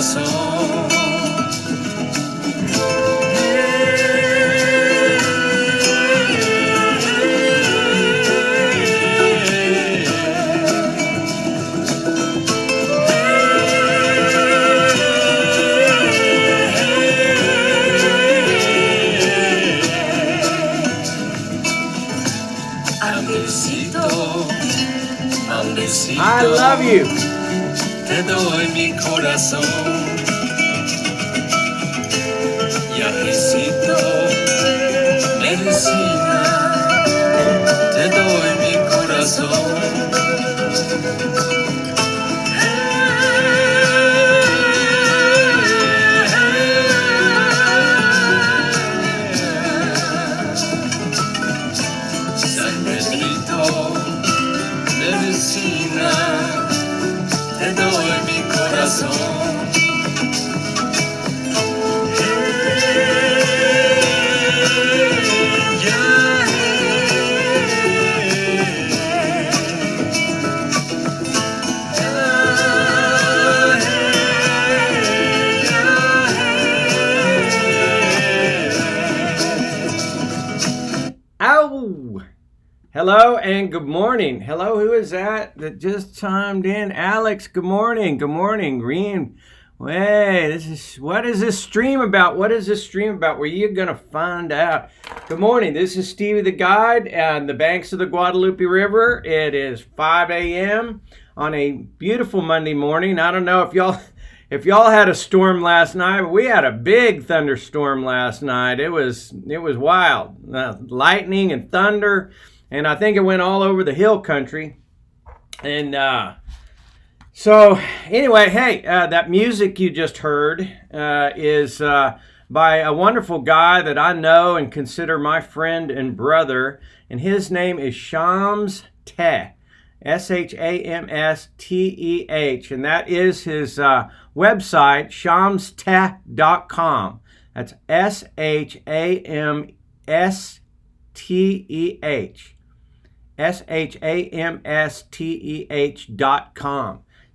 corazón. I love you. Te doy mi corazón. Viajecito, medicina. Te doy mi corazón. San Pedrito, medicina, te doy mi corazón. Ow! Hello and good morning. Hello, who is that just chimed in? Alex, good morning. Good morning. Reen, wait, what is this stream about? What is this stream about? Well, you're going to find out. Good morning. This is Stevie the Guide on the banks of the Guadalupe River. It is 5 a.m. on a beautiful Monday morning. I don't know if y'all had a storm last night, but we had a big thunderstorm last night. It was wild. Lightning and thunder. And I think it went all over the hill country. And so anyway, hey, that music you just heard is by a wonderful guy that I know and consider my friend and brother. And his name is Shams Teh, Shamsteh. And that is his website, shamsteh.com. That's shamsteh.com.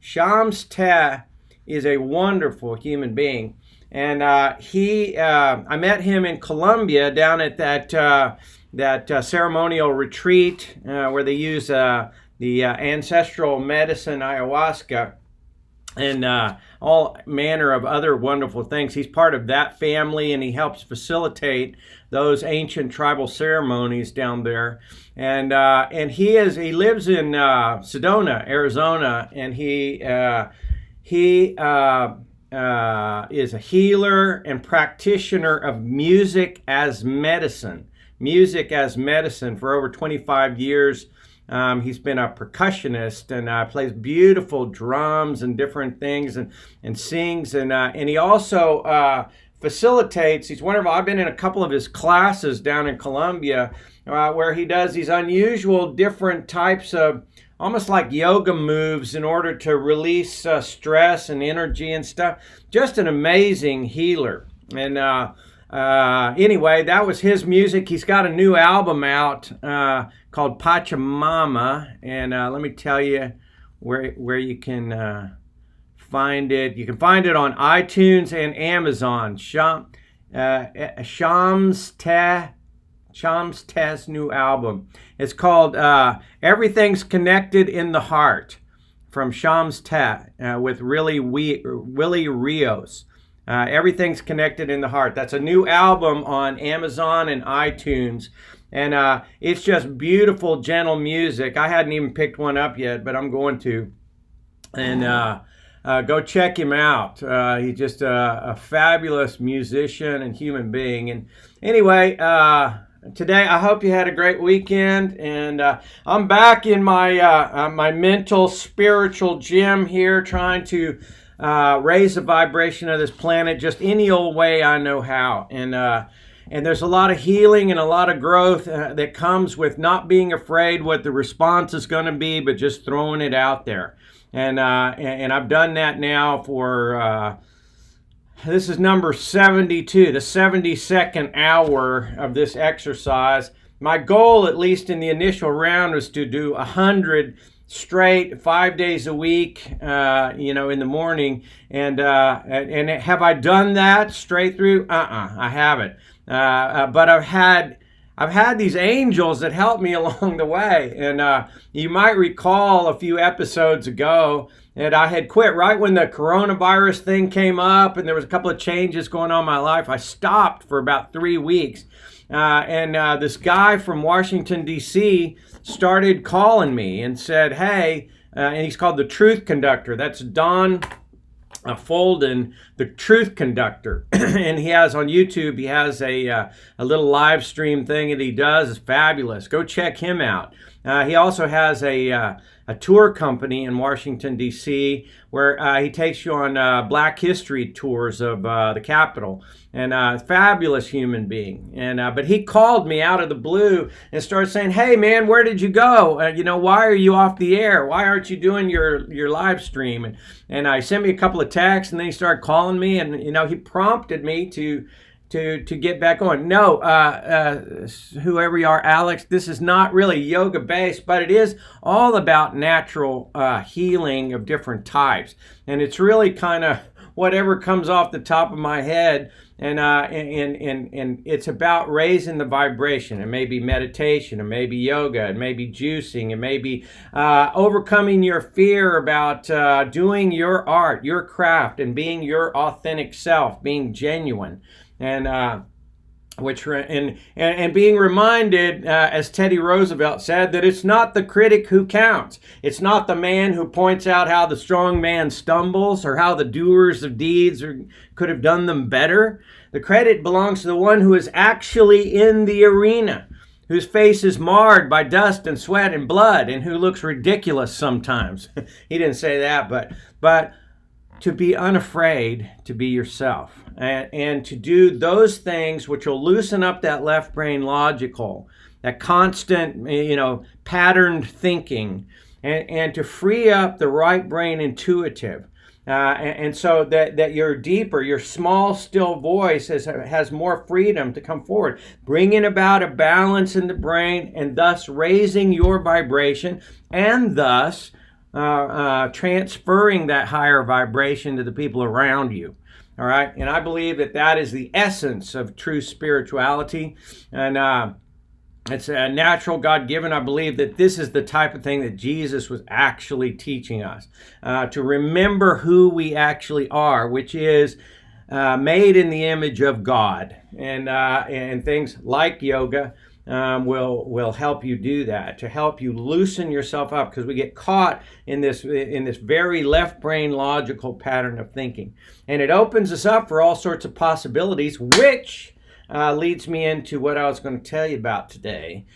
Shams Teh is a wonderful human being, and I met him in Colombia down at that ceremonial retreat where they use the ancestral medicine ayahuasca and all manner of other wonderful things. He's part of that family, and he helps facilitate those ancient tribal ceremonies down there. And he lives in Sedona, Arizona, and he is a healer and practitioner of music as medicine. Music as medicine for over 25 years. He's been a percussionist and plays beautiful drums and different things and sings. And he also facilitates. I've been in a couple of his classes down in Colombia where he does these unusual different types of almost like yoga moves in order to release stress and energy and stuff. Just an amazing healer. And anyway, that was his music. He's got a new album out called Pachamama, and let me tell you where you can find it. You can find it on iTunes and Amazon. Shams Teh's new album. It's called Everything's Connected in the Heart, from Shams Teh with Willie Rios. Everything's Connected in the Heart. That's a new album on Amazon and iTunes. And it's just beautiful, gentle music. I hadn't even picked one up yet, but I'm going to. And go check him out. He's just a fabulous musician and human being. And anyway, today I hope you had a great weekend. And I'm back in my my mental, spiritual gym here, trying to raise the vibration of this planet just any old way I know how. And there's a lot of healing and a lot of growth that comes with not being afraid what the response is going to be, but just throwing it out there. And I've done that now for, this is number 72, the 72nd hour of this exercise. My goal, at least in the initial round, was to do 100 straight, 5 days a week, in the morning. And have I done that straight through? I haven't. But I've had these angels that help me along the way. And you might recall a few episodes ago that I had quit right when the coronavirus thing came up, and there was a couple of changes going on in my life. I stopped for about 3 weeks. And this guy from Washington, D.C. started calling me and said, hey, and he's called the Truth Conductor. That's Don Folden, the Truth Conductor. And he has on YouTube, he has a little live stream thing that he does. It's fabulous. Go check him out. He also has a tour company in Washington, D.C., where he takes you on Black History tours of the Capitol. And fabulous human being. And but he called me out of the blue and started saying, hey, man, where did you go? Why are you off the air? Why aren't you doing your live stream? And I sent me a couple of texts, and then he started calling me, and, he prompted me to get back on. No, whoever you are, Alex, this is not really yoga based, but it is all about natural healing of different types. And it's really kind of whatever comes off the top of my head. And it's about raising the vibration. It may be meditation, it may be yoga, it may be juicing, it may be overcoming your fear about doing your art, your craft, and being your authentic self, being genuine. And being reminded, as Teddy Roosevelt said, that it's not the critic who counts. It's not the man who points out how the strong man stumbles or how the doers of deeds could have done them better. The credit belongs to the one who is actually in the arena, whose face is marred by dust and sweat and blood, and who looks ridiculous sometimes. He didn't say that, but to be unafraid to be yourself, and to do those things which will loosen up that left brain logical, that constant, patterned thinking, and to free up the right brain intuitive. And so that your deeper, your small, still voice has more freedom to come forward, bringing about a balance in the brain, and thus raising your vibration, and thus transferring that higher vibration to the people around you. All right. And I believe that is the essence of true spirituality. And it's a natural, God-given. I believe that this is the type of thing that Jesus was actually teaching us, to remember who we actually are, which is made in the image of God. And things like yoga will help you do that, to help you loosen yourself up, because we get caught in this very left brain logical pattern of thinking. And it opens us up for all sorts of possibilities, which leads me into what I was going to tell you about today,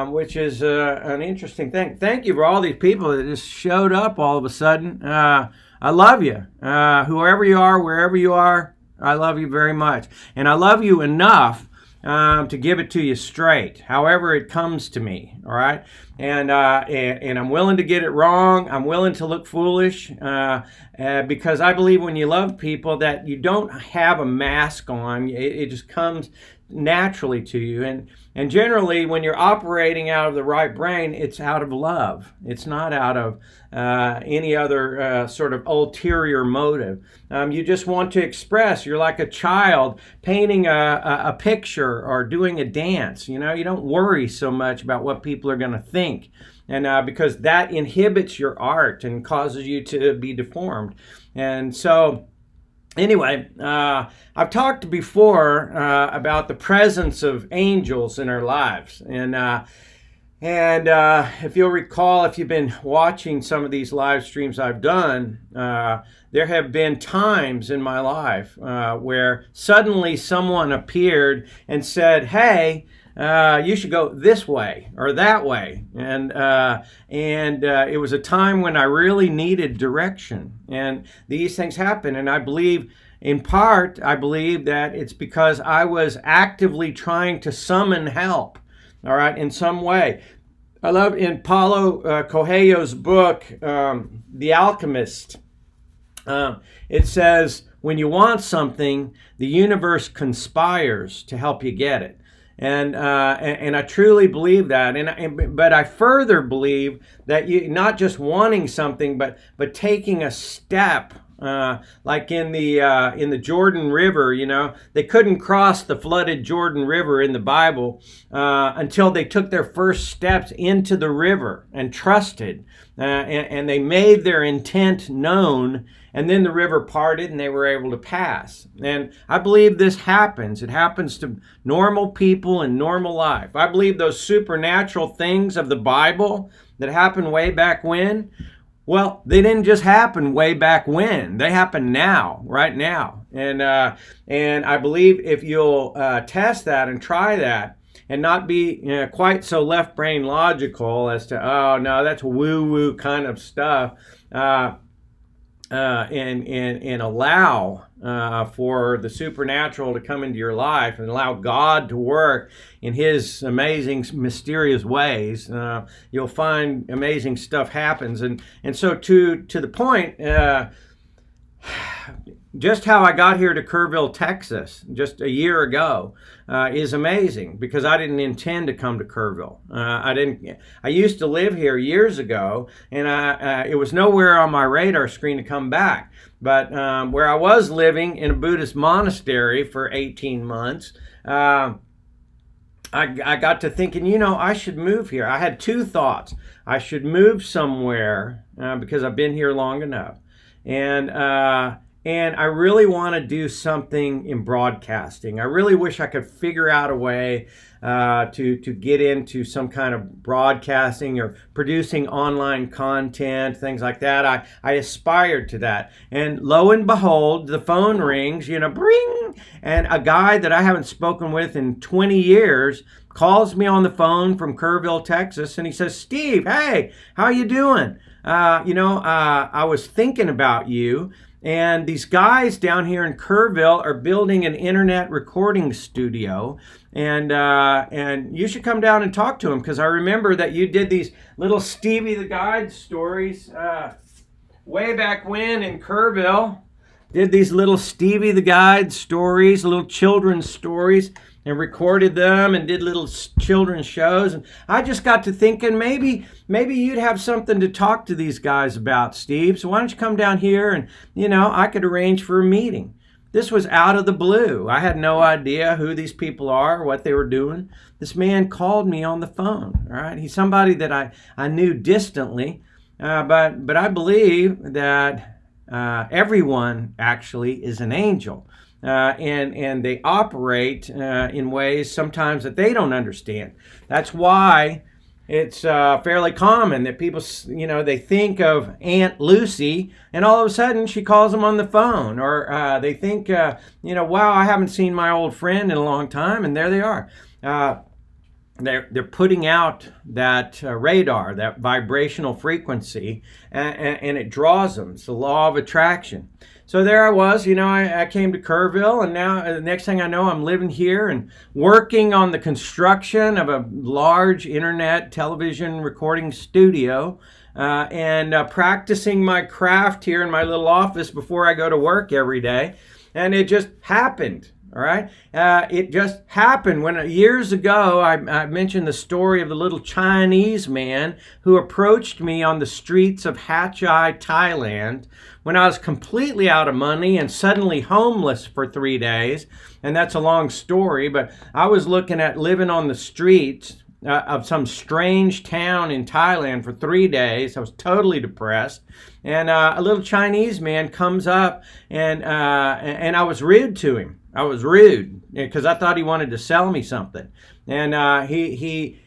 which is an interesting thing. Thank you for all these people that just showed up all of a sudden. I love you. Whoever you are, wherever you are, I love you very much. And I love you enough to give it to you straight, however it comes to me, all right? And I'm willing to get it wrong. I'm willing to look foolish, because I believe when you love people that you don't have a mask on. It just comes naturally to you. And generally, when you're operating out of the right brain, it's out of love. It's not out of any other sort of ulterior motive. You just want to express. You're like a child painting a picture or doing a dance. You don't worry so much about what people are going to think. And because that inhibits your art and causes you to be deformed. And so anyway, I've talked before about the presence of angels in our lives. And if you'll recall, if you've been watching some of these live streams I've done, there have been times in my life where suddenly someone appeared and said, hey, you should go this way or that way. And it was a time when I really needed direction. And these things happen. And I believe, in part, that it's because I was actively trying to summon help, all right, in some way. I love in Paulo Coelho's book, The Alchemist, it says, when you want something, the universe conspires to help you get it. And I truly believe that. But I further believe that you not just wanting something, but taking a step. Like in the Jordan River, they couldn't cross the flooded Jordan River in the Bible until they took their first steps into the river and trusted, and they made their intent known, and then the river parted and they were able to pass. And I believe this happens. It happens to normal people in normal life. I believe those supernatural things of the Bible that happened way back when, well, they didn't just happen way back when. They happen now, right now. And I believe if you'll test that and try that and not be quite so left brain logical as to, oh, no, that's woo-woo kind of stuff, and allow for the supernatural to come into your life and allow God to work in His amazing, mysterious ways, you'll find amazing stuff happens. And so to the point, just how I got here to Kerrville, Texas, just a year ago, is amazing, because I didn't intend to come to Kerrville. I used to live here years ago, and it was nowhere on my radar screen to come back. But where I was living in a Buddhist monastery for 18 months, I got to thinking, I should move here. I had two thoughts. I should move somewhere because I've been here long enough. And I really want to do something in broadcasting. I really wish I could figure out a way to get into some kind of broadcasting or producing online content, things like that. I aspired to that. And lo and behold, the phone rings, bring, and a guy that I haven't spoken with in 20 years calls me on the phone from Kerrville, Texas, and he says, "Steve, hey, how you doing? I was thinking about you. And these guys down here in Kerrville are building an internet recording studio, and you should come down and talk to them, because I remember that you did these little Stevie the Guide stories way back when in Kerrville. Did these little Stevie the Guide stories, little children's stories, and recorded them and did little children's shows. And I just got to thinking maybe you'd have something to talk to these guys about, Steve. So why don't you come down here and, I could arrange for a meeting." This was out of the blue. I had no idea who these people are, what they were doing. This man called me on the phone, all right? He's somebody that I knew distantly, but I believe that everyone actually is an angel. And they operate in ways sometimes that they don't understand. That's why it's fairly common that people, they think of Aunt Lucy, and all of a sudden she calls them on the phone, or they think, wow, I haven't seen my old friend in a long time, and there they are. They're putting out that radar, that vibrational frequency, and it draws them. It's the law of attraction. So there I was, I came to Kerrville, and now the next thing I know, I'm living here and working on the construction of a large internet television recording studio, and practicing my craft here in my little office before I go to work every day. And it just happened. All right. It just happened when years ago I mentioned the story of the little Chinese man who approached me on the streets of Hatchai, Thailand, when I was completely out of money and suddenly homeless for 3 days. And that's a long story, but I was looking at living on the streets of some strange town in Thailand for 3 days. I was totally depressed. And a little Chinese man comes up, and I was rude to him. I was rude because I thought he wanted to sell me something. And he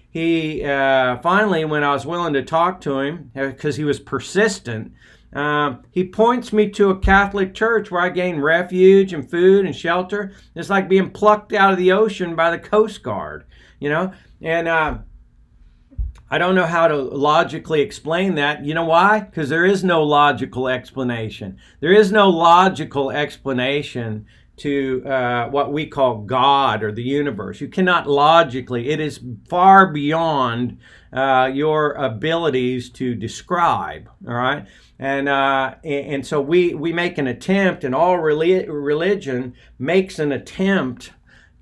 finally, when I was willing to talk to him, because he was persistent, he points me to a Catholic church where I gain refuge and food and shelter. It's like being plucked out of the ocean by the Coast Guard, And I don't know how to logically explain that. You know why? Because there is no logical explanation. There is no logical explanation to what we call God or the universe. You cannot logically. It is far beyond your abilities to describe. All right, and so we make an attempt, and all religion makes an attempt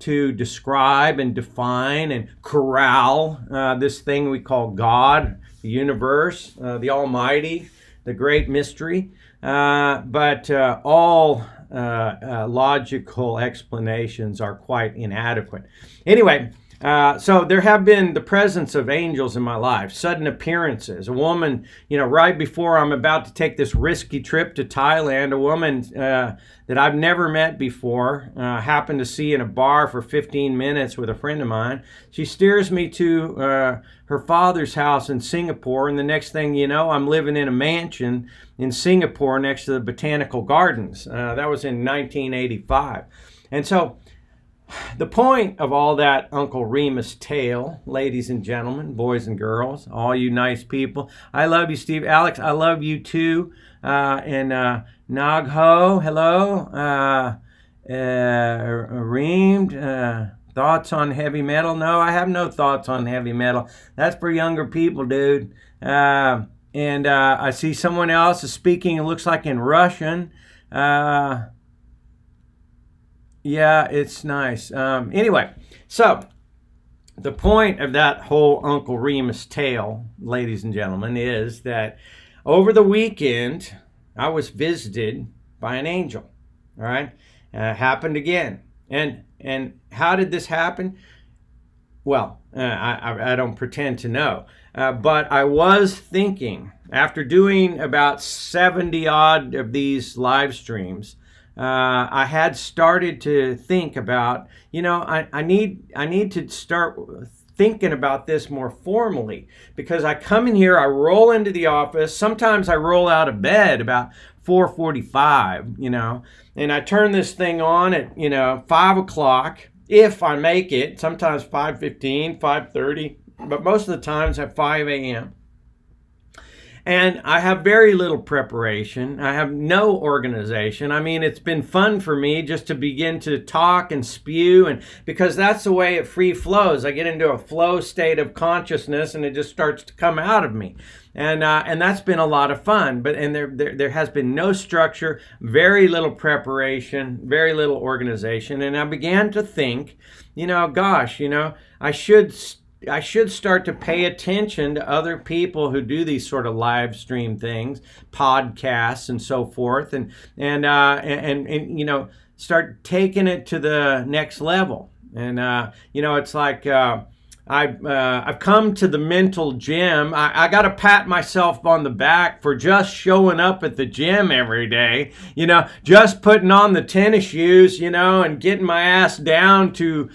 to describe and define and corral this thing we call God, the universe, the Almighty, the great mystery. But all logical explanations are quite inadequate. Anyway, so there have been the presence of angels in my life, sudden appearances. A woman, right before I'm about to take this risky trip to Thailand, a woman that I've never met before, happened to see in a bar for 15 minutes with a friend of mine. She steers me to her father's house in Singapore, and the next thing you know, I'm living in a mansion in Singapore next to the Botanical Gardens. That was in 1985. And so the point of all that Uncle Remus tale, ladies and gentlemen, boys and girls, all you nice people, I love you, Steve. Alex, I love you too. And Nagho, hello. Reamed, thoughts on heavy metal? No, I have no thoughts on heavy metal. That's for younger people, dude. And I see someone else is speaking, it looks like in Russian. Yeah, it's nice. Anyway, so the point of that whole Uncle Remus tale, ladies and gentlemen, is that over the weekend, I was visited by an angel. All right? Happened again. And how did this happen? Well, I don't pretend to know. But I was thinking, after doing about 70 odd of these live streams, I had started to think about, I need to start thinking about this more formally, because I come in here, I roll into the office. Sometimes I roll out of bed about 4:45, and I turn this thing on at, 5 o'clock, if I make it, sometimes 5:15, 5:30, but most of the times at 5 a.m. And I have very little preparation. I have no organization. I mean, it's been fun for me just to begin to talk and spew, and because that's the way it free flows. I get into a flow state of consciousness, and it just starts to come out of me, and that's been a lot of fun. But there has been no structure, very little preparation, very little organization, and I began to think, I should start to pay attention to other people who do these sort of live stream things, podcasts and so forth, and start taking it to the next level. And it's like I've come to the mental gym. I got to pat myself on the back for just showing up at the gym every day, just putting on the tennis shoes, and getting my ass down to,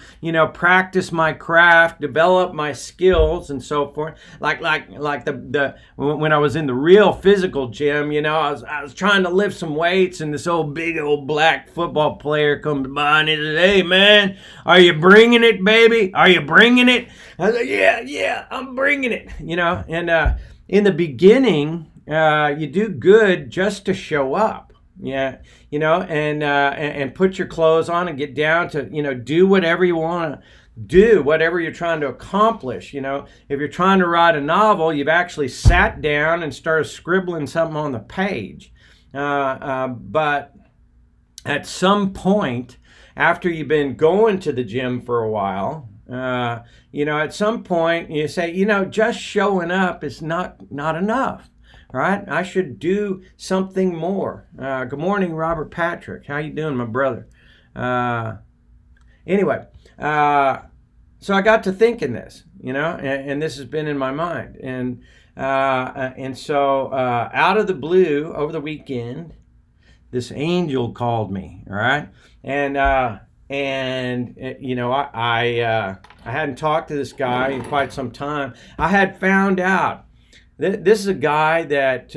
practice my craft, develop my skills and so forth. Like the when I was in the real physical gym, I was trying to lift some weights, and this big old black football player comes by and he says, "Hey man, are you bringing it, baby? Are you bringing it?" I was like, yeah, I'm bringing it, and in the beginning, you do good just to show up, and put your clothes on and get down to, do whatever you want to do, whatever you're trying to accomplish. If you're trying to write a novel, you've actually sat down and started scribbling something on the page. But at some point, after you've been going to the gym for a while, at some point you say, just showing up is not enough, right? I should do something more. Good morning, Robert Patrick. How you doing, my brother? Anyway, so I got to thinking this, and this has been in my mind. And so out of the blue over the weekend, this angel called me, all right? I hadn't talked to this guy in quite some time. I had found out that this is a guy that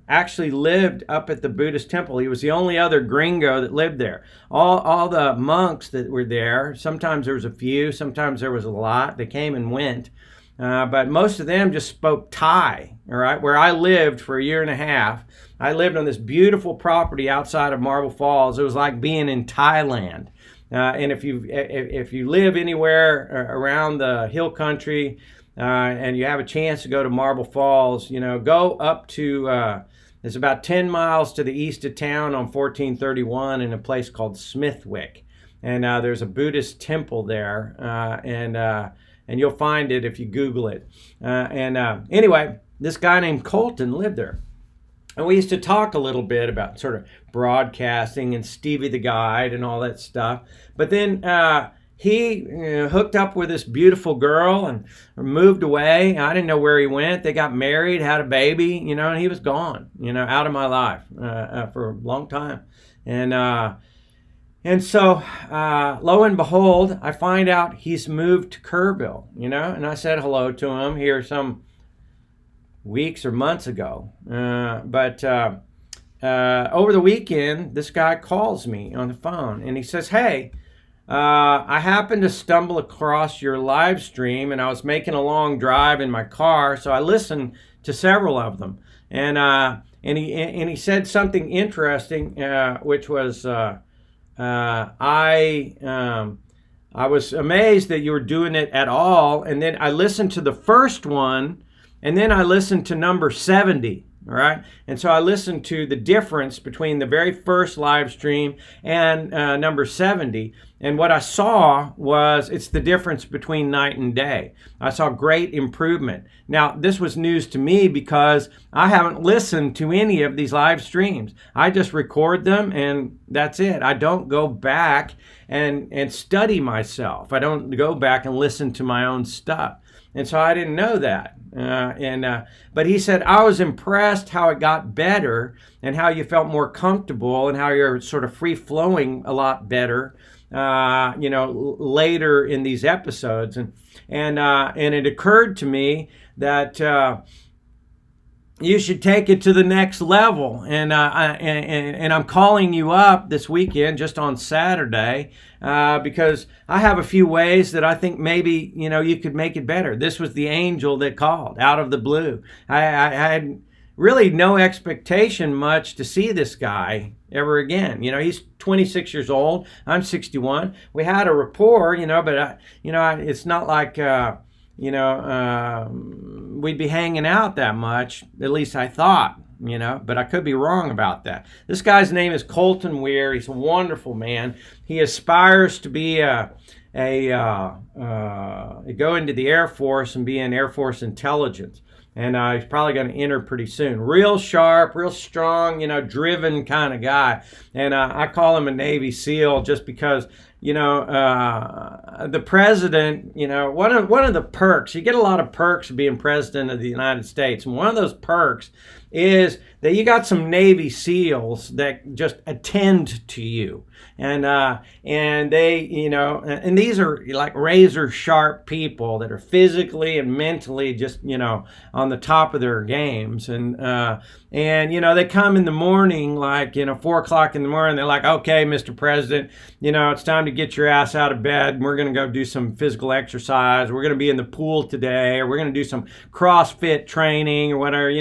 actually lived up at the Buddhist temple. He was the only other gringo that lived there. All the monks that were there, sometimes there was a few, sometimes there was a lot. They came and went. But most of them just spoke Thai, all right? Where I lived for a year and a half, I lived on this beautiful property outside of Marble Falls. It was like being in Thailand. And if you live anywhere around the hill country and you have a chance to go to Marble Falls, go up to, it's about 10 miles to the east of town on 1431 in a place called Smithwick. and there's a Buddhist temple there, and you'll find it if you Google it. Anyway, this guy named Colton lived there. And we used to talk a little bit about sort of broadcasting and Stevie the Guide and all that stuff. But then he hooked up with this beautiful girl and moved away. I didn't know where he went. They got married, had a baby, and he was gone, out of my life for a long time. And so, lo and behold, I find out he's moved to Kerrville, and I said hello to him here some weeks or months ago. But over the weekend, this guy calls me on the phone and he says, hey, I happened to stumble across your live stream, and I was making a long drive in my car, so I listened to several of them. And he said something interesting, which was, I was amazed that you were doing it at all. And then I listened to the first one, and then I listened to number 70. All right. And so I listened to the difference between the very first live stream and number 70. And what I saw was it's the difference between night and day. I saw great improvement. Now, this was news to me because I haven't listened to any of these live streams. I just record them and that's it. I don't go back and study myself. I don't go back and listen to my own stuff. And so I didn't know that. But he said, I was impressed how it got better and how you felt more comfortable and how you're sort of free flowing a lot better, later in these episodes. And it occurred to me that, you should take it to the next level. And I'm calling you up this weekend, just on Saturday, because I have a few ways that I think maybe, you could make it better. This was the angel that called out of the blue. I had really no expectation much to see this guy ever again. He's 26 years old. I'm 61. We had a rapport, but it's not like, we'd be hanging out that much, at least I thought, but I could be wrong about that. This guy's name is Colton Weir. He's a wonderful man. He aspires to be go into the Air Force and be in Air Force intelligence. And he's probably going to enter pretty soon. Real sharp, real strong, driven kind of guy. And I call him a Navy SEAL just because, the president, one of the perks, you get a lot of perks of being president of the United States. And one of those perks is that you got some Navy SEALs that just attend to you. And they, and these are like razor sharp people that are physically and mentally just, on the top of their games. And they come in the morning, like, 4 o'clock in the morning, they're like, okay, Mr. President, it's time to get your ass out of bed. And we're going to go do some physical exercise. We're going to be in the pool today, or we're going to do some CrossFit training or whatever,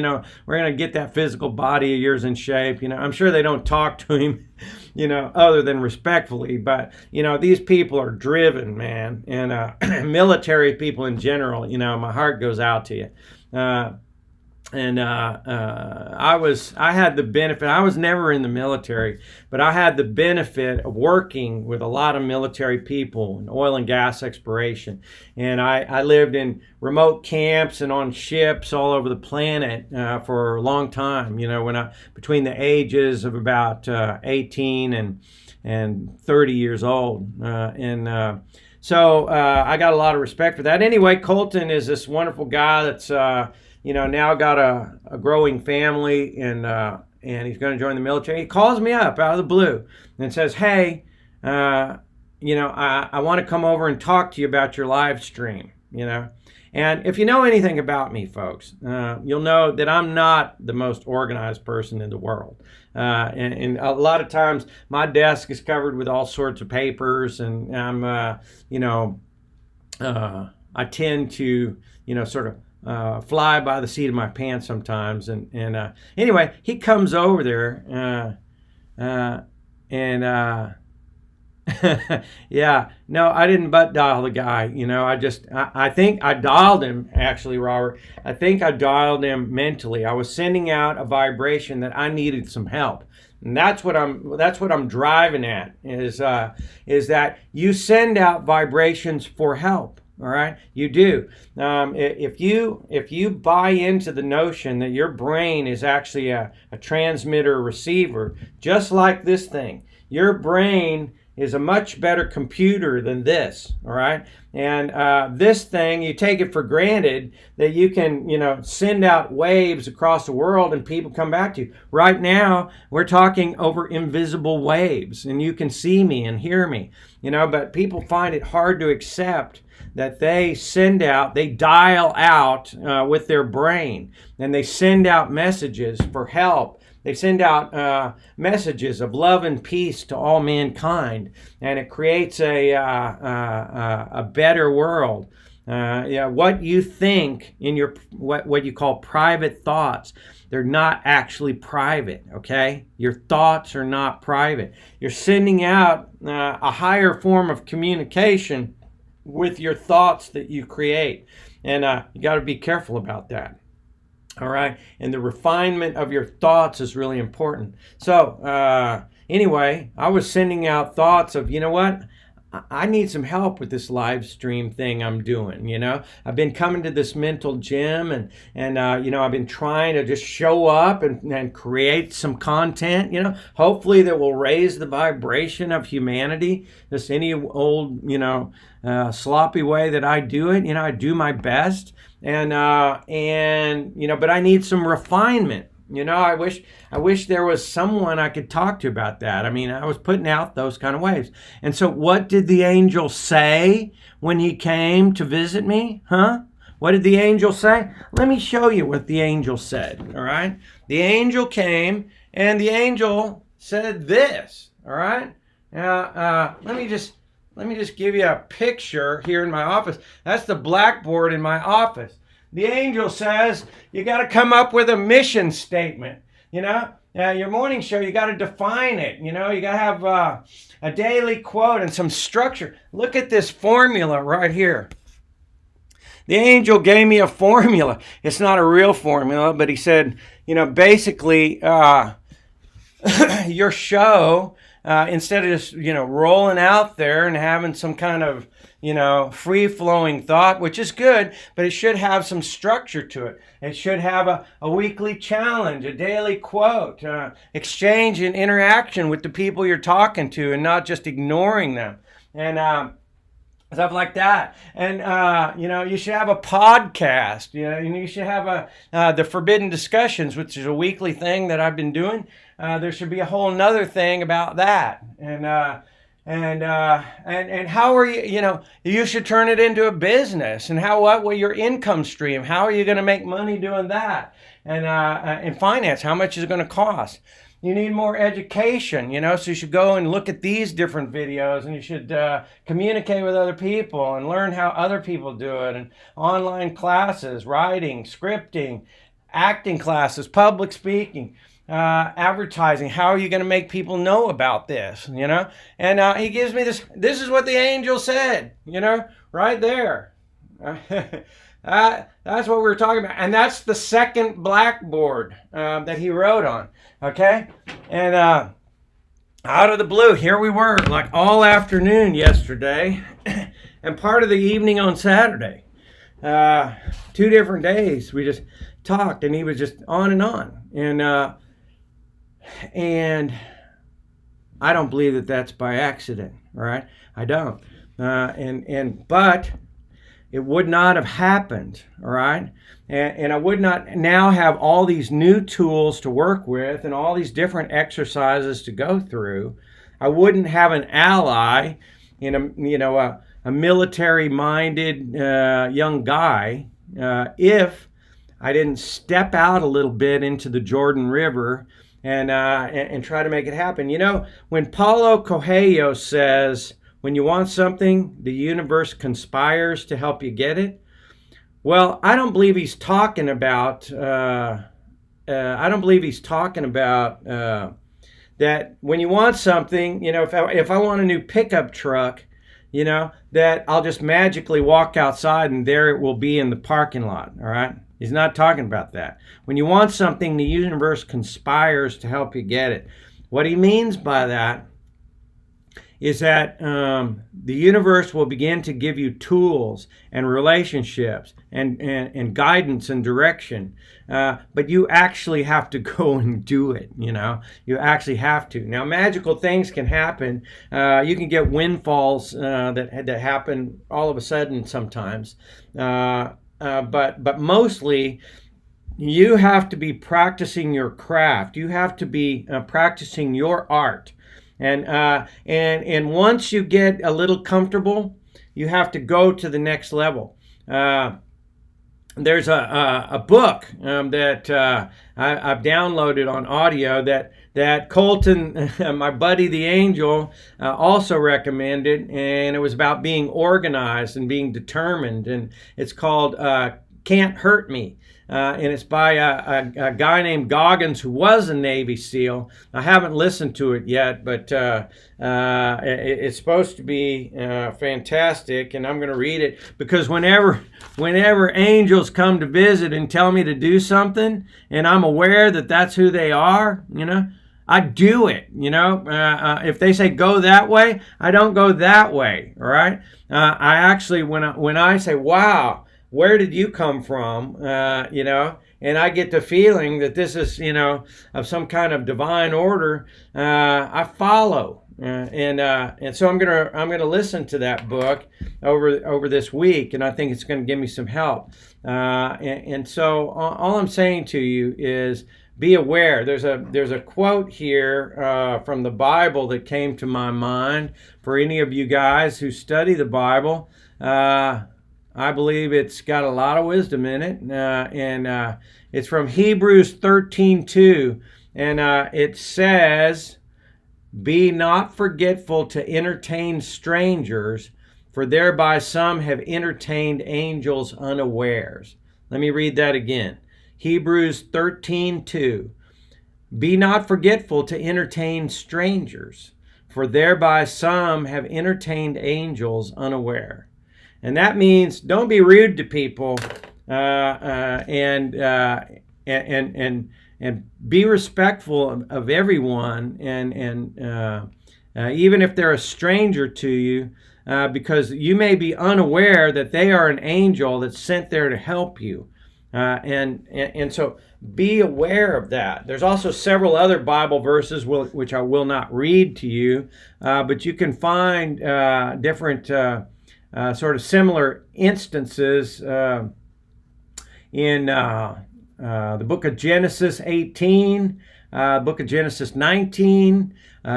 we're going to get that physical body of yours in shape. I'm sure they don't talk to him, other than respectfully, but, these people are driven, man. And military people in general, my heart goes out to you. I had the benefit, I was never in the military, but I had the benefit of working with a lot of military people in oil and gas exploration. And I lived in remote camps and on ships all over the planet for a long time, between the ages of about 18 and 30 years old. So I got a lot of respect for that. Anyway, Colton is this wonderful guy that's, now got a growing family, and he's going to join the military. He calls me up out of the blue and says, hey, I want to come over and talk to you about your live stream, And if you know anything about me, folks, you'll know that I'm not the most organized person in the world. And a lot of times my desk is covered with all sorts of papers, and I'm, I tend to, sort of fly by the seat of my pants sometimes. And anyway, he comes over there yeah, no, I didn't butt dial the guy. I think I dialed him, actually, Robert. I think I dialed him mentally. I was sending out a vibration that I needed some help. And that's what I'm driving at is that you send out vibrations for help. All right, you do. If you buy into the notion that your brain is actually a transmitter receiver, just like this thing, your brain is a much better computer than this. All right, and this thing, you take it for granted that you can, send out waves across the world and people come back to you. Right now, we're talking over invisible waves, and you can see me and hear me. But people find it hard to accept that they dial out with their brain, and they send out messages for help. They send out messages of love and peace to all mankind, and it creates a better world. What you think in your what you call private thoughts, they're not actually private, okay? Your thoughts are not private. You're sending out a higher form of communication with your thoughts that you create. And you got to be careful about that. All right. And the refinement of your thoughts is really important. So anyway, I was sending out thoughts of, you know what? I need some help with this live stream thing I'm doing. I've been coming to this mental gym and I've been trying to just show up and create some content, hopefully that will raise the vibration of humanity. Just any old, sloppy way that I do it, I do my best. But I need some refinement. I wish there was someone I could talk to about that. I mean, I was putting out those kind of waves. And so what did the angel say when he came to visit me? Huh? What did the angel say? Let me show you what the angel said, all right? The angel came, and the angel said this, all right? Now, let me just give you a picture here in my office. That's the blackboard in my office. The angel says, you got to come up with a mission statement. Your morning show, you got to define it. You got to have a daily quote and some structure. Look at this formula right here. The angel gave me a formula. It's not a real formula, but he said, basically, your show, instead of just, rolling out there and having some kind of, free-flowing thought, which is good, but it should have some structure to it. It should have a weekly challenge, a daily quote, exchange and interaction with the people you're talking to and not just ignoring them. And stuff like that. And, you should have a podcast. You should have the Forbidden Discussions, which is a weekly thing that I've been doing. There should be a whole nother thing about that. And how are you, you should turn it into a business. And what will your income stream? How are you going to make money doing that? And in finance, how much is it going to cost? You need more education, so you should go and look at these different videos, and you should communicate with other people and learn how other people do it, and online classes, writing, scripting, acting classes, public speaking, advertising. How are you going to make people know about this, And he gives me this is what the angel said, right there. That's what we were talking about. And that's the second blackboard that he wrote on. Okay? And out of the blue, here we were, like all afternoon yesterday and part of the evening on Saturday. 2 different days we just talked, and he was just on and on. And I don't believe that that's by accident, all right? I don't. But it would not have happened, all right? And I would not now have all these new tools to work with and all these different exercises to go through. I wouldn't have an ally in a military-minded young guy if I didn't step out a little bit into the Jordan River and try to make it happen. When Paulo Coelho says, when you want something, the universe conspires to help you get it. Well, I don't believe he's talking about. That when you want something, if I want a new pickup truck, that I'll just magically walk outside and there it will be in the parking lot. All right. He's not talking about that. When you want something, the universe conspires to help you get it. What he means by that is that the universe will begin to give you tools and relationships and guidance and direction. But you actually have to go and do it, you know. You actually have to. Now, magical things can happen. You can get windfalls that happen all of a sudden sometimes. But mostly, you have to be practicing your craft. You have to be practicing your art. And once you get a little comfortable, you have to go to the next level. There's a book that I've downloaded on audio that Colton, my buddy the angel, also recommended, and it was about being organized and being determined, and it's called Can't Hurt Me. And it's by a guy named Goggins, who was a Navy SEAL. I haven't listened to it yet, but it's supposed to be fantastic, and I'm going to read it, because whenever angels come to visit and tell me to do something, and I'm aware that that's who they are, you know, I do it. You know, if they say go that way, I don't go that way. All right. I actually, when I say, wow, where did you come from? You know, and I get the feeling that this is, you know, of some kind of divine order. I follow, and so I'm gonna listen to that book over this week, and I think it's going to give me some help. And so all I'm saying to you is, be aware. There's a quote here from the Bible that came to my mind for any of you guys who study the Bible. I believe it's got a lot of wisdom in it, and it's from Hebrews 13:2, and it says, "Be not forgetful to entertain strangers, for thereby some have entertained angels unawares." Let me read that again. Hebrews 13:2. "Be not forgetful to entertain strangers, for thereby some have entertained angels unaware." And that means don't be rude to people, and be respectful of everyone, and even if they're a stranger to you, because you may be unaware that they are an angel that's sent there to help you. And so be aware of that. There's also several other Bible verses which I will not read to you, but you can find different sort of similar instances in the book of Genesis 18, book of Genesis 19,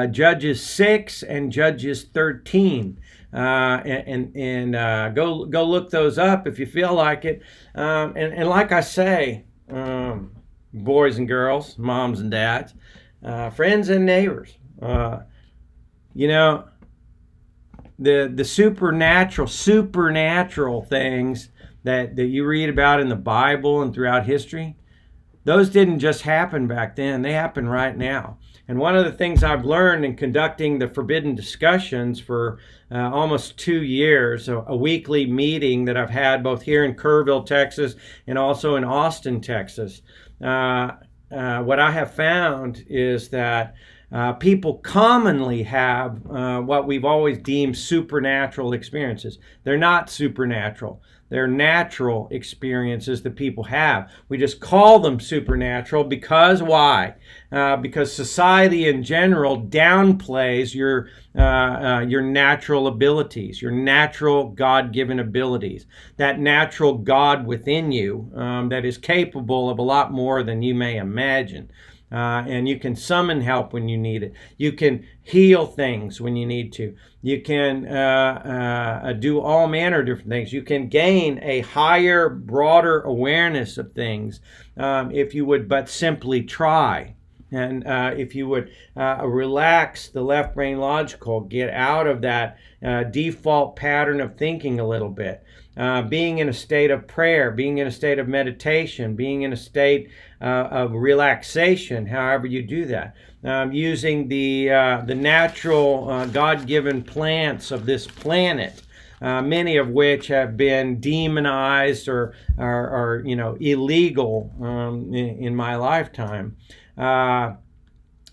Judges 6, and Judges 13. And go look those up if you feel like it. And like I say, boys and girls, moms and dads, friends and neighbors, you know, the supernatural things that you read about in the Bible and throughout history, those didn't just happen back then. They happen right now. And one of the things I've learned in conducting the Forbidden Discussions for almost 2 years, a weekly meeting that I've had both here in Kerrville, Texas, and also in Austin, Texas, what I have found is that people commonly have what we've always deemed supernatural experiences. They're not supernatural. They're natural experiences that people have. We just call them supernatural because why? Because society in general downplays your natural abilities, your natural God-given abilities, that natural God within you that is capable of a lot more than you may imagine. And you can summon help when you need it. You can heal things when you need to. You can do all manner of different things. You can gain a higher, broader awareness of things if you would but simply try. And if you would relax the left brain logical, get out of that default pattern of thinking a little bit. Being in a state of prayer, being in a state of meditation, being in a state of relaxation, however you do that. Using the natural God-given plants of this planet, many of which have been demonized or illegal in my lifetime.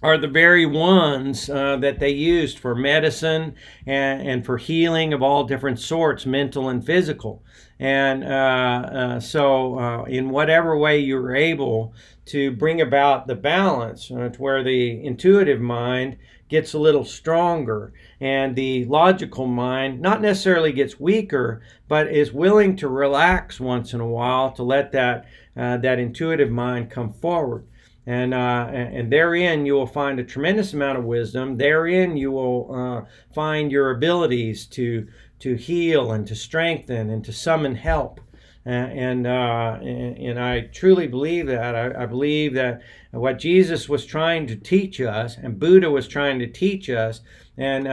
are the very ones that they used for medicine and for healing of all different sorts, mental and physical. And so in whatever way you were able to bring about the balance to where the intuitive mind gets a little stronger and the logical mind not necessarily gets weaker, but is willing to relax once in a while to let that intuitive mind come forward. And therein you will find a tremendous amount of wisdom. Therein you will find your abilities to heal and to strengthen and to summon help. And I truly believe that. I believe that what Jesus was trying to teach us, and Buddha was trying to teach us, and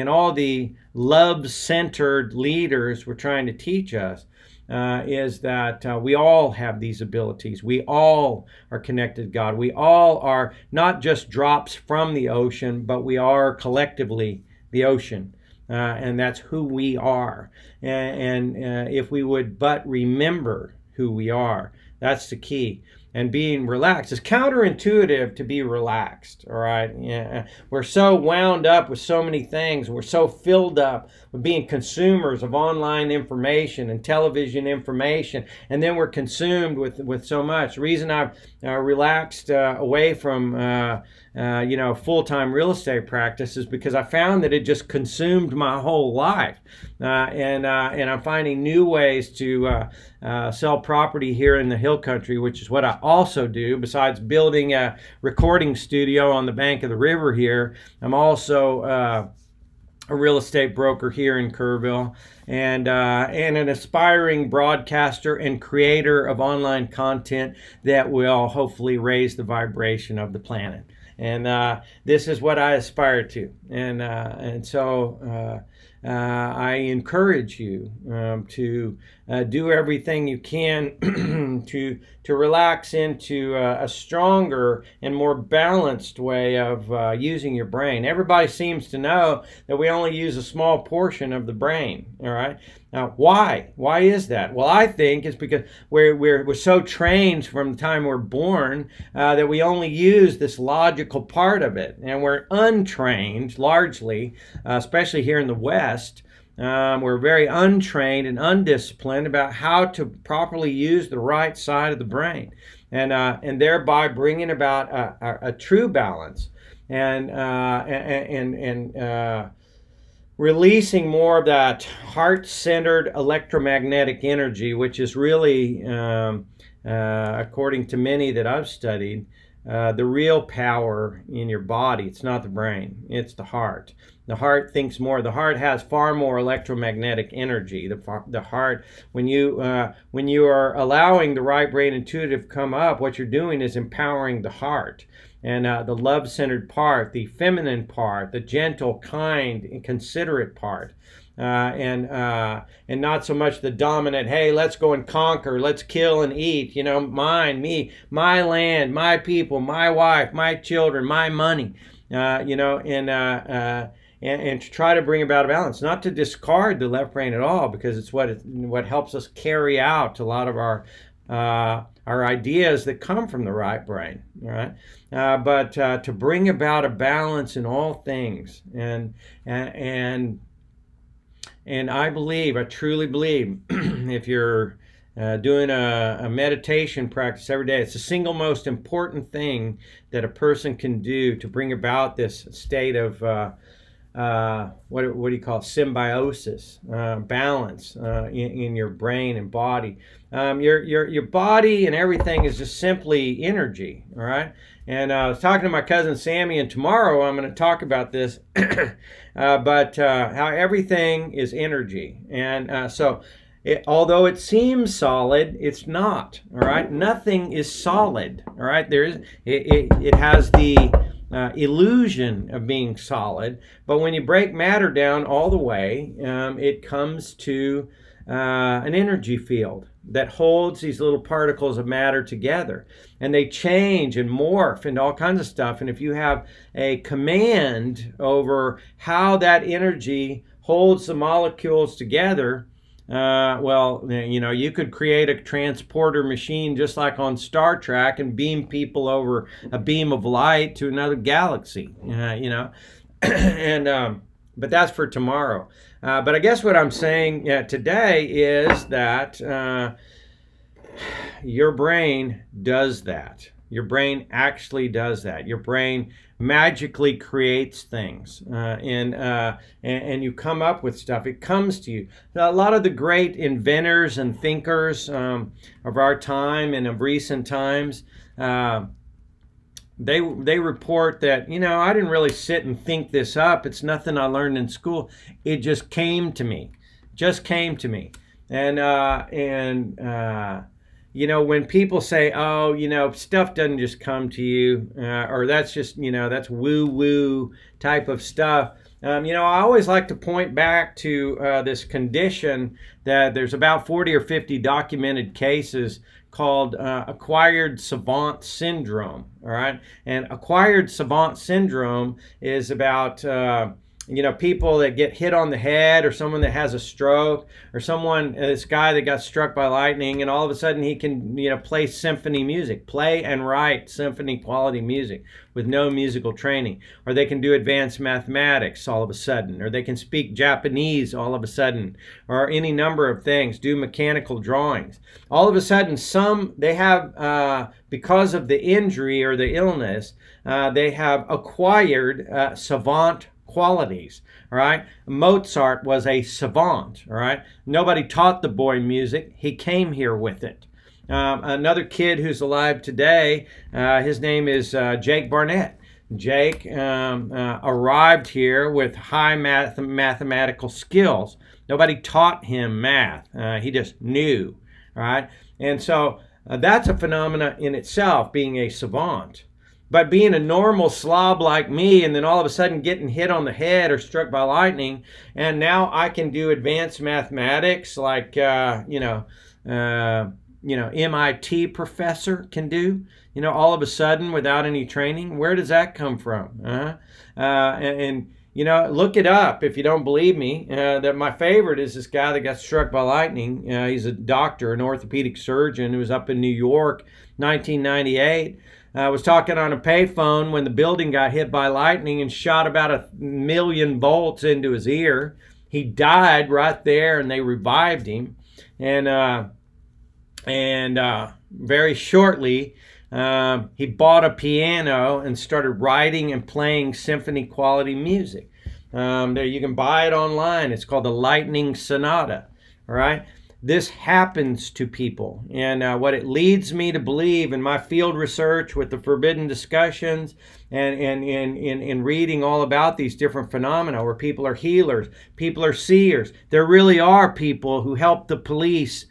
all the love-centered leaders were trying to teach us, is that we all have these abilities. We all are connected to God. We all are not just drops from the ocean, but we are collectively the ocean. And that's who we are. And if we would but remember who we are, that's the key. And being relaxed. It's counterintuitive to be relaxed, all right? Yeah. We're so wound up with so many things. We're so filled up with being consumers of online information and television information, and then we're consumed with so much. The reason I've relaxed away from full-time real estate practice is because I found that it just consumed my whole life. And I'm finding new ways to sell property here in the Hill Country, which is what I also do. Besides building a recording studio on the bank of the river here, I'm also a real estate broker here in Kerrville, and an aspiring broadcaster and creator of online content that will hopefully raise the vibration of the planet. And this is what I aspire to. And so I encourage you to do everything you can to relax into a stronger and more balanced way of using your brain. Everybody seems to know that we only use a small portion of the brain, all right? Now, why? Why is that? Well, I think it's because we're so trained from the time we're born that we only use this logical part of it, and we're untrained largely, especially here in the West. We're very untrained and undisciplined about how to properly use the right side of the brain, and thereby bringing about a true balance and releasing more of that heart-centered electromagnetic energy, which is really, according to many that I've studied, the real power in your body. It's not the brain, it's the heart. The heart thinks more. The heart has far more electromagnetic energy. The heart, when you are allowing the right brain intuitive come up, what you're doing is empowering the heart. And the love-centered part, the feminine part, the gentle, kind, and considerate part, and not so much the dominant. Hey, let's go and conquer, let's kill and eat. Mine, me, my land, my people, my wife, my children, my money. And to try to bring about a balance, not to discard the left brain at all, because it's what helps us carry out a lot of our ideas that come from the right brain, all right? But to bring about a balance in all things, and I truly believe, if you're doing a meditation practice every day, it's the single most important thing that a person can do to bring about this state of what do you call it? Symbiosis, balance in your brain and body. Your body and everything is just simply energy, all right? And I was talking to my cousin Sammy, and tomorrow I'm going to talk about this, but how everything is energy. And so although it seems solid, it's not, all right? Nothing is solid, all right? It has the illusion of being solid, but when you break matter down all the way, it comes to an energy field that holds these little particles of matter together, and they change and morph into all kinds of stuff. And if you have a command over how that energy holds the molecules together, Well, you could create a transporter machine just like on Star Trek and beam people over a beam of light to another galaxy, and but that's for tomorrow. But I guess what I'm saying today is that your brain does that. Your brain actually does that. Your brain magically creates things, and you come up with stuff. It comes to you. Now, a lot of the great inventors and thinkers of our time and of recent times, they report that I didn't really sit and think this up. It's nothing I learned in school. It just came to me. And when people say, oh, stuff doesn't just come to you, or that's just, that's woo-woo type of stuff. I always like to point back to this condition that there's about 40 or 50 documented cases called acquired savant syndrome, all right? And acquired savant syndrome is about people that get hit on the head, or someone that has a stroke, or this guy that got struck by lightning, and all of a sudden he can, play symphony music, play and write symphony quality music with no musical training. Or they can do advanced mathematics all of a sudden, or they can speak Japanese all of a sudden, or any number of things, do mechanical drawings. All of a sudden, they have, because of the injury or the illness, they have acquired savant qualities. All right, Mozart was a savant. All right, nobody taught the boy music, he came here with it. Another kid who's alive today, his name is Jake Barnett. Jake arrived here with high mathematical skills. Nobody taught him math, he just knew. All right, and so that's a phenomena in itself, being a savant. But being a normal slob like me, and then all of a sudden getting hit on the head or struck by lightning, and now I can do advanced mathematics like MIT professor can do. All of a sudden without any training. Where does that come from? Look it up if you don't believe me. That my favorite is this guy that got struck by lightning. He's a doctor, an orthopedic surgeon who was up in New York, 1998. Was talking on a payphone when the building got hit by lightning and shot about 1,000,000 volts into his ear. He died right there, and they revived him. And very shortly, he bought a piano and started writing and playing symphony quality music. There, you can buy it online. It's called the Lightning Sonata. All right. This happens to people, and what it leads me to believe in my field research with the forbidden discussions and in reading all about these different phenomena where people are healers, people are seers. There really are people who help the police,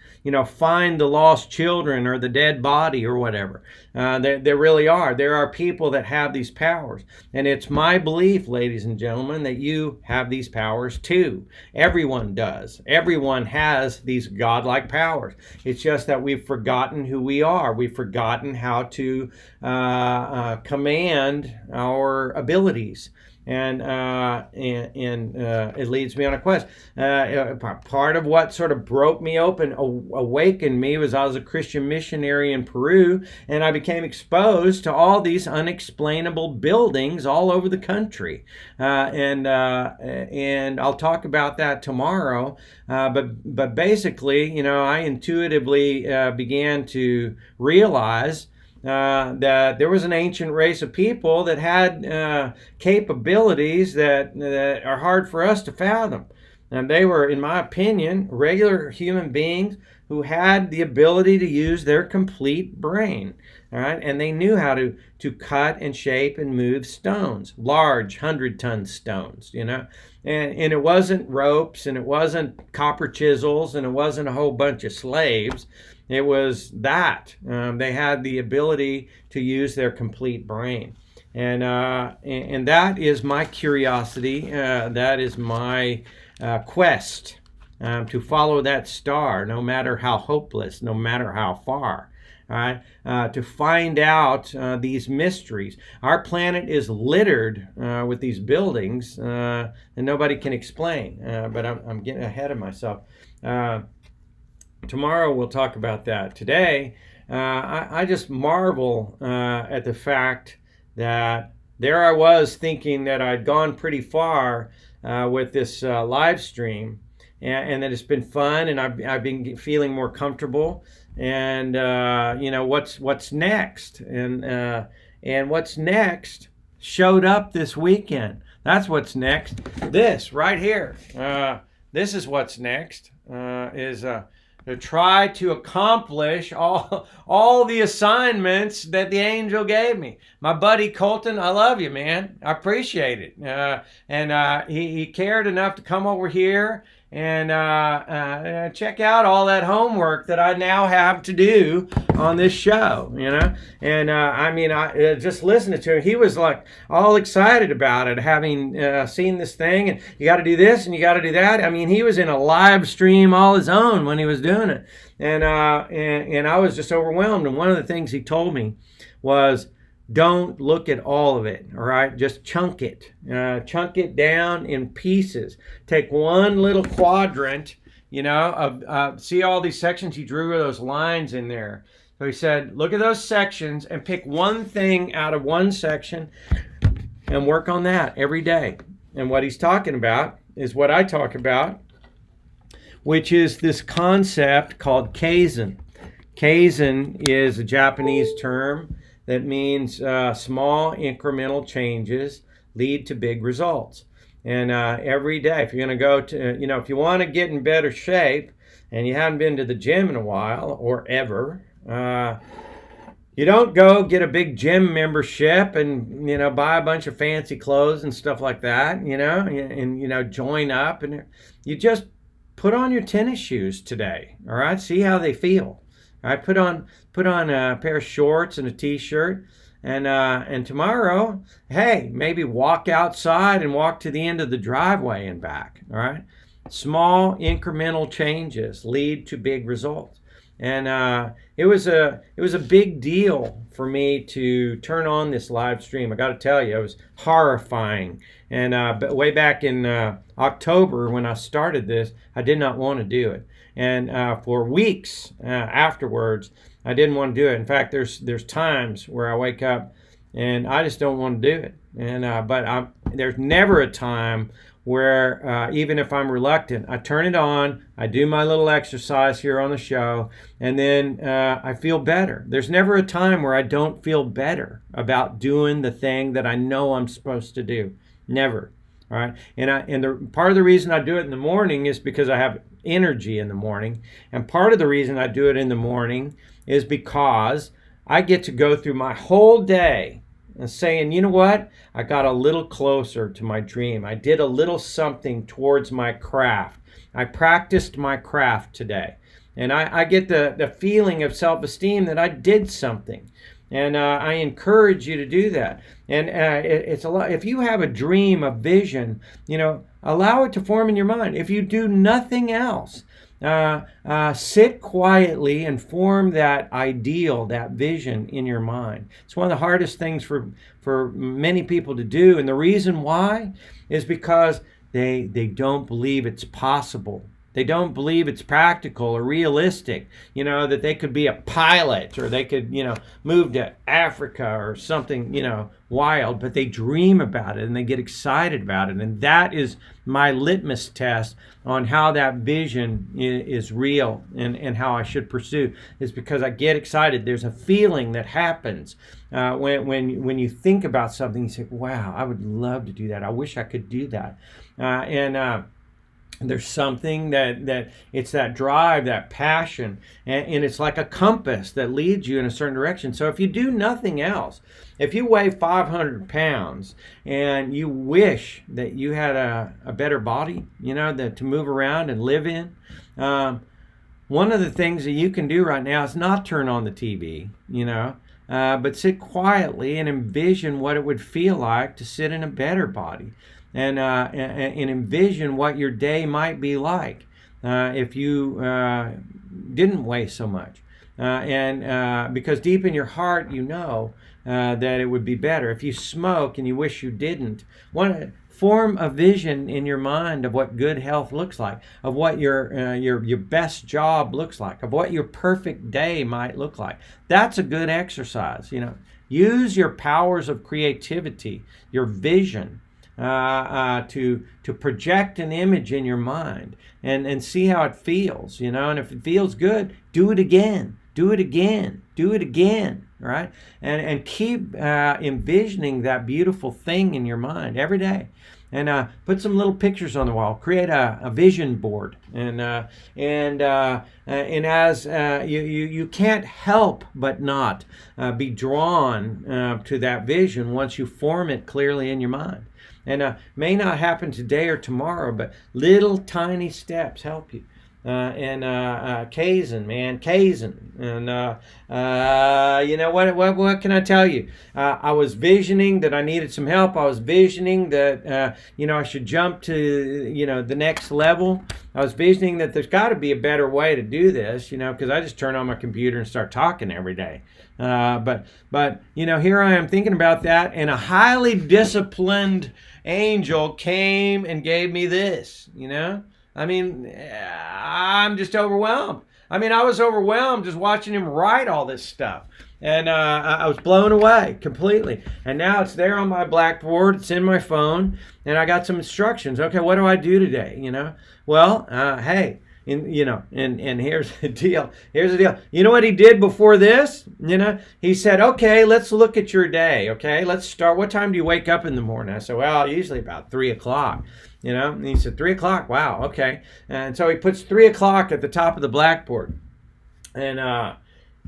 find the lost children or the dead body or whatever. There really are. There are people that have these powers. And it's my belief, ladies and gentlemen, that you have these powers too. Everyone does. Everyone has these godlike powers. It's just that we've forgotten who we are. We've forgotten how to command our abilities. And it leads me on a quest. Part of what sort of broke me open, awakened me, was I was a Christian missionary in Peru, and I became exposed to all these unexplainable buildings all over the country. And I'll talk about that tomorrow. But basically, I intuitively began to realize that there was an ancient race of people that had capabilities that are hard for us to fathom. And they were, in my opinion, regular human beings who had the ability to use their complete brain. All right, and they knew how to cut and shape and move stones, large 100-ton stones, and it wasn't ropes, and it wasn't copper chisels, and it wasn't a whole bunch of slaves. It was that they had the ability to use their complete brain, and that is my curiosity. That is my quest to follow that star, no matter how hopeless, no matter how far. all right, to find out these mysteries. Our planet is littered with these buildings that nobody can explain, but I'm getting ahead of myself. Tomorrow we'll talk about that. Today, I just marvel at the fact that there I was thinking that I'd gone pretty far with this live stream, and that it's been fun, and I've been feeling more comfortable. And what's next? And what's next showed up this weekend. That's what's next. This right here. This is what's next. Is to try to accomplish all the assignments that the angel gave me. My buddy Colton, I love you, man. I appreciate it. And he cared enough to come over here and check out all that homework that I now have to do on this show, And I just listening to him, he was like all excited about it, having seen this thing, and you got to do this and you got to do that. I mean, he was in a live stream all his own when he was doing it, and I was just overwhelmed. And one of the things he told me was, don't look at all of it, all right? Just chunk it. Chunk it down in pieces. Take one little quadrant, of see all these sections? He drew those lines in there. So he said, look at those sections and pick one thing out of one section and work on that every day. And what he's talking about is what I talk about, which is this concept called kaizen. Kaizen is a Japanese term that means small incremental changes lead to big results. And every day, if you're going to go to, if you want to get in better shape and you haven't been to the gym in a while or ever, you don't go get a big gym membership and, buy a bunch of fancy clothes and stuff like that, and join up. And you just put on your tennis shoes today, all right? See how they feel. All right, put on a pair of shorts and a t-shirt, and tomorrow, hey, maybe walk outside and walk to the end of the driveway and back. All right, small incremental changes lead to big results, and it was a big deal for me to turn on this live stream. I got to tell you, it was horrifying, and but way back in October when I started this, I did not want to do it. And for weeks afterwards, I didn't want to do it. In fact, there's times where I wake up and I just don't want to do it. And but there's never a time where even if I'm reluctant, I turn it on, I do my little exercise here on the show, and then I feel better. There's never a time where I don't feel better about doing the thing that I know I'm supposed to do. Never. All right. And the part of the reason I do it in the morning is because I have energy in the morning, and part of the reason I do it in the morning is because I get to go through my whole day and saying, you know what, I got a little closer to my dream. I did a little something towards my craft. I practiced my craft today, and I get the feeling of self-esteem that I did something. And I encourage you to do that. And it's a lot. If you have a dream, a vision, allow it to form in your mind. If you do nothing else, sit quietly and form that ideal, that vision in your mind. It's one of the hardest things for many people to do. And the reason why is because they don't believe it's possible. They don't believe it's practical or realistic, that they could be a pilot or they could, move to Africa or something, wild, but they dream about it and they get excited about it. And that is my litmus test on how that vision is real and how I should pursue, is because I get excited. There's a feeling that happens when you think about something. You say, wow, I would love to do that. I wish I could do that. There's something that it's that drive, that passion, and it's like a compass that leads you in a certain direction. So if you do nothing else, if you weigh 500 pounds and you wish that you had a better body, that to move around and live in, one of the things that you can do right now is not turn on the TV, but sit quietly and envision what it would feel like to sit in a better body. And envision what your day might be like if you didn't weigh so much. and because deep in your heart you know that it would be better. If you smoke and you wish you didn't, form a vision in your mind of what good health looks like, of what your best job looks like, of what your perfect day might look like. That's a good exercise. Use your powers of creativity, your vision, to project an image in your mind and see how it feels. And if it feels good, do it again. Do it again. Do it again. Right? And keep envisioning that beautiful thing in your mind every day. And put some little pictures on the wall. Create a vision board. And as you can't help but not be drawn to that vision once you form it clearly in your mind. And may not happen today or tomorrow, but little tiny steps help you. Kaizen, man, Kaizen. And what can I tell you? I was visioning that I needed some help. I was visioning that I should jump to the next level. I was visioning that there's got to be a better way to do this, because I just turn on my computer and start talking every day. But here I am thinking about that, and a highly disciplined angel came and gave me this. I'm just overwhelmed. I was overwhelmed just watching him write all this stuff. And I was blown away completely. And now it's there on my blackboard. It's in my phone. And I got some instructions. Okay, what do I do today? Well, hey, and here's the deal. Here's the deal. You know what he did before this? He said, okay, let's look at your day. Okay, let's start. What time do you wake up in the morning? I said, well, usually about 3 o'clock. And he said, 3 o'clock? Wow, okay. And so he puts 3 o'clock at the top of the blackboard. And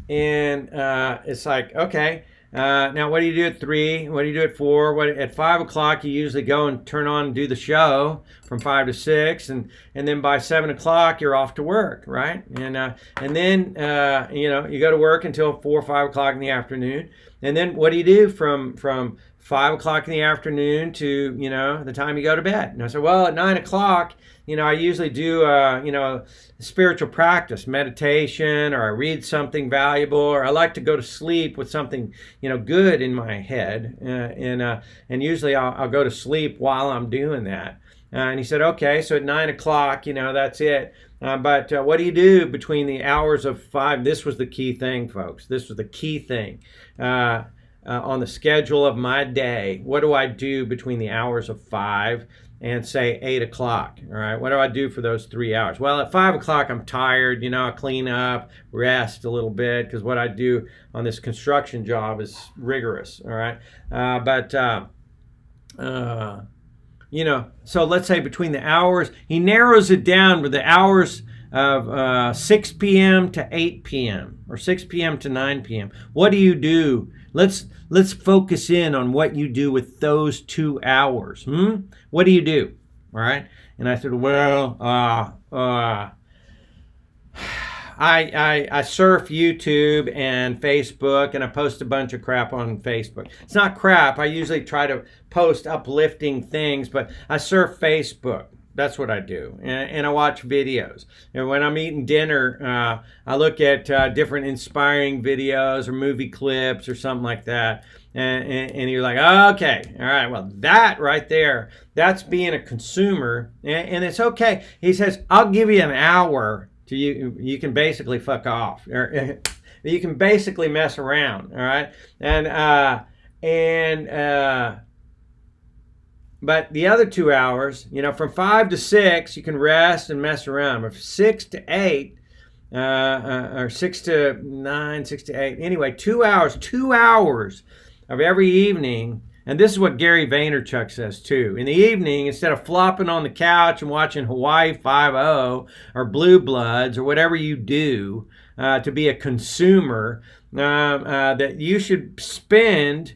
it's like, okay, now what do you do at 3? What do you do at 4? At 5 o'clock, you usually go and turn on and do the show from 5 to 6. And then by 7 o'clock, you're off to work, right? And then, you go to work until 4 or 5 o'clock in the afternoon. And then what do you do from 5 o'clock in the afternoon to, the time you go to bed? And I said, well, at 9 o'clock, I usually do, spiritual practice, meditation, or I read something valuable, or I like to go to sleep with something, good in my head. And usually I'll go to sleep while I'm doing that. And he said, okay, so at 9 o'clock, that's it. But what do you do between the hours of 5? This was the key thing, folks. This was the key thing. On the schedule of my day, what do I do between the hours of 5 and say 8 o'clock? All right, what do I do for those 3 hours? Well, at 5 o'clock, I'm tired. I clean up, rest a little bit, because what I do on this construction job is rigorous. All right, so let's say between the hours, he narrows it down with the hours of 6 p.m. to 8 p.m. or 6 p.m. to 9 p.m. What do you do? Let's focus in on what you do with those 2 hours. What do you do? All right. And I said, well, I surf YouTube and Facebook, and I post a bunch of crap on Facebook. It's not crap. I usually try to post uplifting things, but I surf Facebook. That's what I do. And I watch videos. And when I'm eating dinner, I look at different inspiring videos or movie clips or something like that. And you're like, oh, okay, all right, well, that right there, that's being a consumer. And it's okay. He says, I'll give you an hour to you can basically fuck off. Or you can basically mess around, all right? But the other 2 hours, from 5 to 6, you can rest and mess around. From 6 to 8, or 6 to 9, 6 to 8. Anyway, 2 hours of every evening. And this is what Gary Vaynerchuk says too. In the evening, instead of flopping on the couch and watching Hawaii Five-0 or Blue Bloods or whatever you do to be a consumer, that you should spend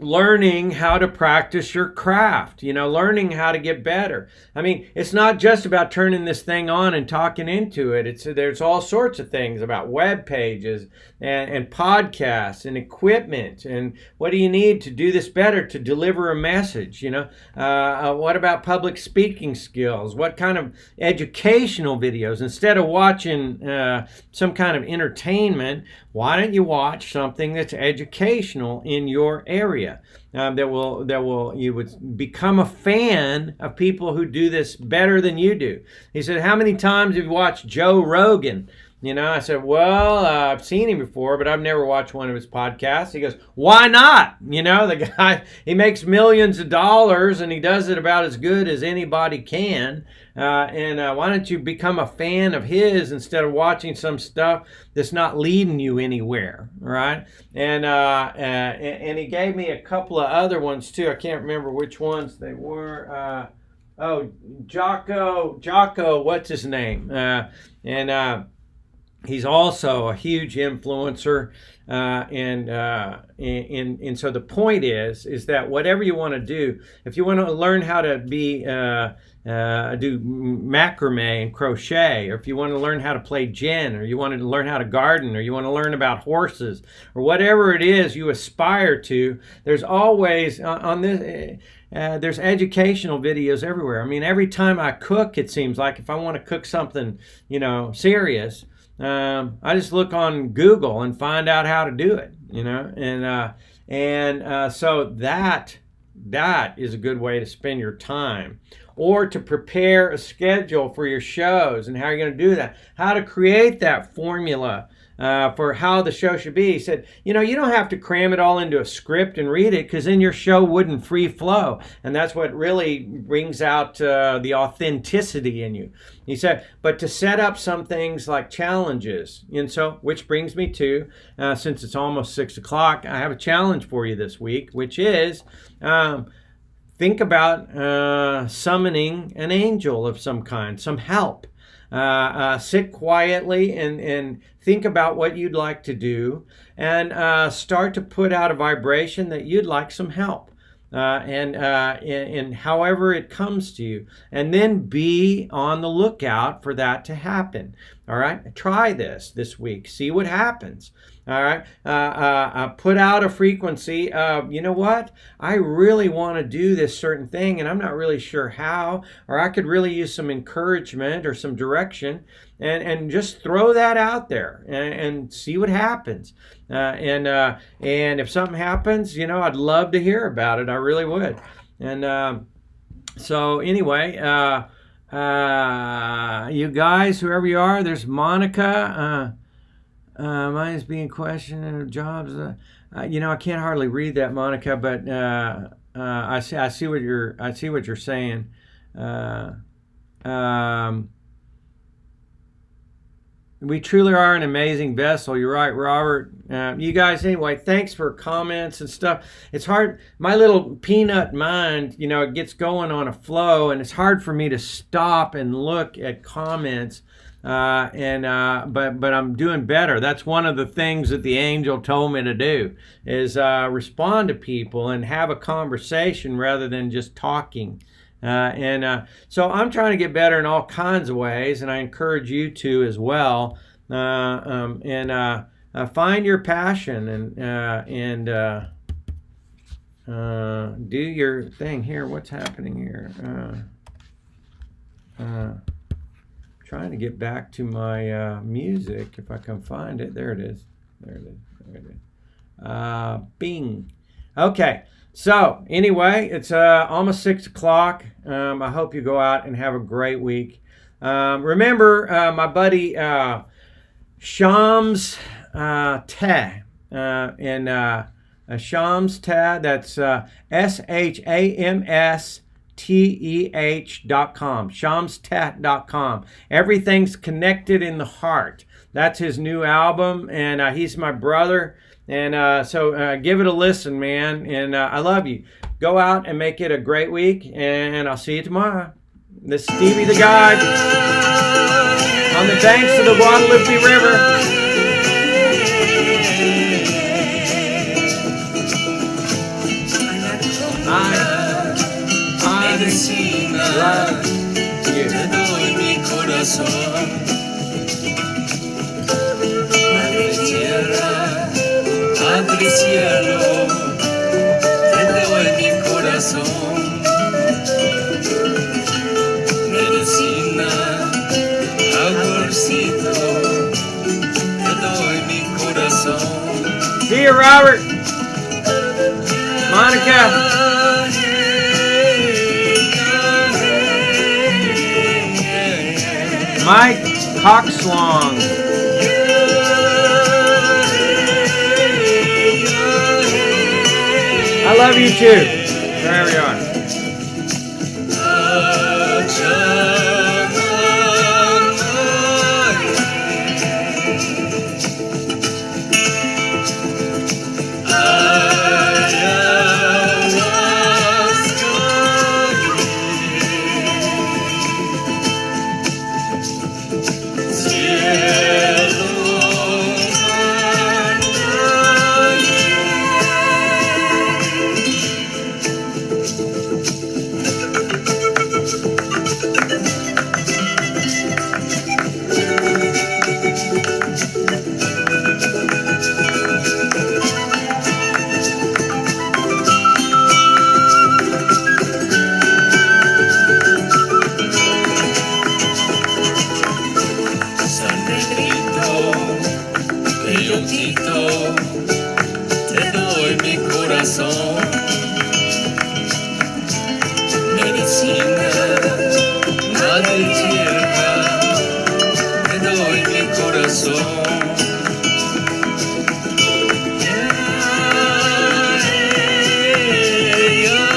learning how to practice your craft, learning how to get better. I mean, it's not just about turning this thing on and talking into it. There's all sorts of things about web pages and podcasts and equipment and what do you need to do this better, to deliver a message, what about public speaking skills? What kind of educational videos? Instead of watching some kind of entertainment, why don't you watch something that's educational in your area? You would become a fan of people who do this better than you do. He said, how many times have you watched Joe Rogan? I said, well, I've seen him before, but I've never watched one of his podcasts. He goes, why not? The guy, he makes millions of dollars and he does it about as good as anybody can. Why don't you become a fan of his instead of watching some stuff that's not leading you anywhere, right? And he gave me a couple of other ones too. I can't remember which ones they were. Jocko, what's his name? He's also a huge influencer, and so the point is that whatever you want to do, if you want to learn how to do macrame and crochet, or if you want to learn how to play gin, or you want to learn how to garden, or you want to learn about horses, or whatever it is you aspire to, there's always on this. There's educational videos everywhere. I mean, every time I cook, it seems like if I want to cook something, serious. I just look on Google and find out how to do it, so that is a good way to spend your time, or to prepare a schedule for your shows and how you're going to do that, how to create that formula for how the show should be. He said, you don't have to cram it all into a script and read it, because then your show wouldn't free flow. And that's what really brings out the authenticity in you. He said, but to set up some things like challenges. And so, which brings me to, since it's almost 6 o'clock, I have a challenge for you this week, which is think about summoning an angel of some kind, some help. Sit quietly and think about what you'd like to do, and start to put out a vibration that you'd like some help, and however it comes to you, and then be on the lookout for that to happen. All right, try this week, see what happens. All right, put out a frequency of, you know what, I really want to do this certain thing and I'm not really sure how, or I could really use some encouragement or some direction, and just throw that out there and see what happens. And if something happens, I'd love to hear about it. I really would. And so anyway, you guys, whoever you are, there's Monica. Mine is being questioned in jobs. I can't hardly read that, Monica, but I see what you're saying. We truly are an amazing vessel. You're right, Robert. You guys, anyway, thanks for comments and stuff. It's hard. My little peanut mind, it gets going on a flow, and it's hard for me to stop and look at comments. But I'm doing better. That's one of the things that the angel told me to do, is respond to people and have a conversation rather than just talking. So I'm trying to get better in all kinds of ways, and I encourage you to as well. Find your passion and do your thing. Here, what's happening here? Trying to get back to my music, if I can find it. There it is. Bing. Okay. So anyway, it's almost 6 o'clock. I hope you go out and have a great week. Remember my buddy Shams Teh, and Shams Teh, that's SHAMSTEH.com, shamsteh.com. Everything's connected in the heart. That's his new album, and he's my brother. And so give it a listen, man. And I love you. Go out and make it a great week. And I'll see you tomorrow. This is Stevie the Guide on the banks of the Guadalupe River. medicina, te doy mi corazón. Madre tierra, Padre cielo, te doy mi corazón. Medicina, amorcito, te doy mi corazón. See you, Robert. Monica. Mike Coxlong. I love you too. Wherever you are. Te doy mi corazón.